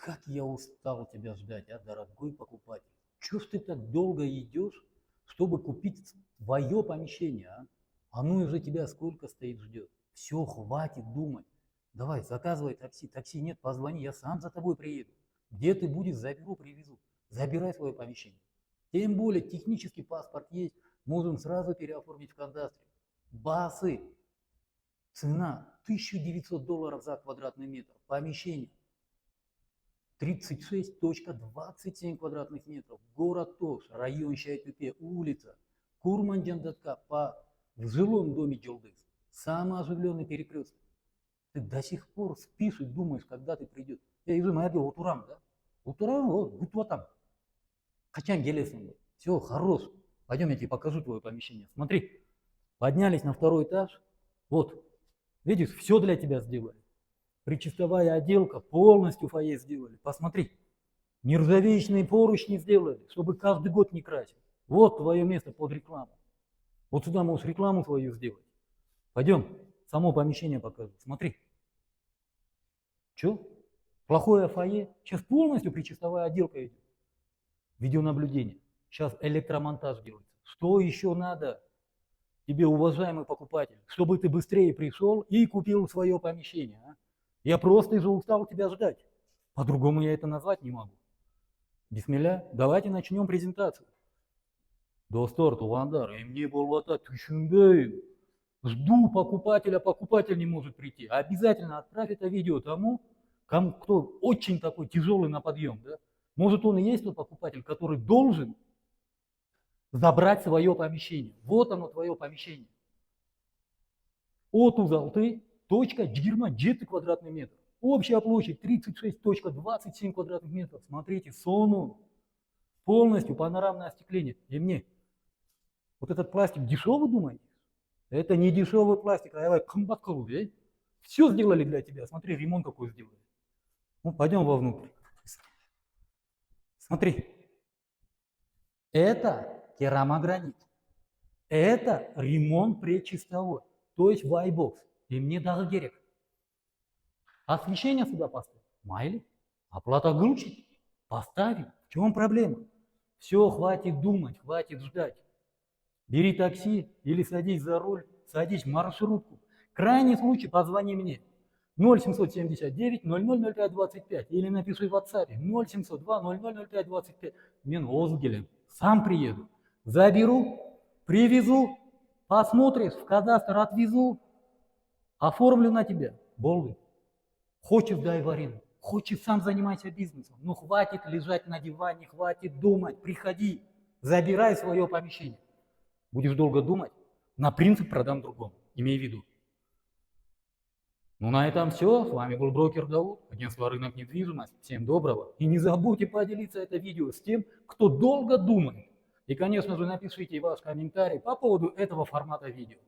Как я устал тебя ждать, а, дорогой покупатель. Чего ж ты так долго идешь, чтобы купить твое помещение, а? Оно уже тебя сколько стоит ждет. Все, хватит думать. Давай, заказывай такси. Такси нет, позвони, я сам за тобой приеду. Где ты будешь, заберу, привезу. Забирай свое помещение. Тем более технический паспорт есть, можем сразу переоформить в кадастре. Басы. Цена $1900 за квадратный метр. Помещение 36,27 квадратных метров. Город Тош, район Шайтупе, улица Курманджандатка в жилом доме Джолдыс. Самый оживленный перекресток. Ты до сих пор спишь и думаешь, когда ты придешь. Я вижу, моя дело, утурам, да? Утурам, вот, будь там. Качан гелесом. Все, хорош. Пойдем, я тебе покажу твое помещение. Смотри, поднялись на второй этаж. Вот, видишь, все для тебя сделали. Причистовая отделка, полностью фойе сделали. Посмотри, нержавеечные поручни сделали, чтобы каждый год не красить. Вот твое место под рекламу. Вот сюда можешь рекламу свою сделать. Пойдем, само помещение покажу. Смотри. Че? Плохое фойе? Сейчас полностью причистовая отделка идет. Видеонаблюдение. Сейчас электромонтаж делается. Что еще надо тебе, уважаемый покупатель, чтобы ты быстрее пришел и купил свое помещение? А? Я просто уже устал тебя ждать. По-другому я это назвать не могу. Бисмилля, давайте начнем презентацию. Достар, Тувандар, и мне болвата тушундей. Жду покупателя, покупатель не может прийти. Обязательно отправь это видео тому, кто очень такой тяжелый на подъем. Да? Может, он и есть тот покупатель, который должен забрать свое помещение. Вот оно, твое помещение. От Узалты, точка, 27 квадратный метр. Общая площадь 36,27 квадратных метров. Смотрите, сону. Полностью панорамное остекление. И мне, вот этот пластик дешевый, думаете? Это не дешевый пластик, а все сделали для тебя. Смотри, ремонт какой сделали. Ну, пойдем вовнутрь. Смотри. Это керамогранит. Это ремонт предчистовой. То есть вайбокс. И мне даже герек. Освещение сюда поставить. Майли. Оплата гручить. Поставим. В чем проблема? Все, хватит думать, хватит ждать. Бери такси или садись за руль, садись в маршрутку. Крайний случай позвони мне. 0779 0005 25 или напиши в WhatsApp 0702 0005 25. Мен озгелем. Сам приеду. Заберу, привезу, посмотришь, в кадастр отвезу, оформлю на тебя. Болды. Хочешь, дай в аренду. Хочешь, сам занимайся бизнесом. Ну, хватит лежать на диване, хватит думать. Приходи, забирай свое помещение. Будешь долго думать, на принцип продам другому. Имей в виду. Ну, на этом все. С вами был брокер Дауд, агентство «Рынок недвижимости». Всем доброго. И не забудьте поделиться это видео с тем, кто долго думает. И, конечно же, напишите ваш комментарий по поводу этого формата видео.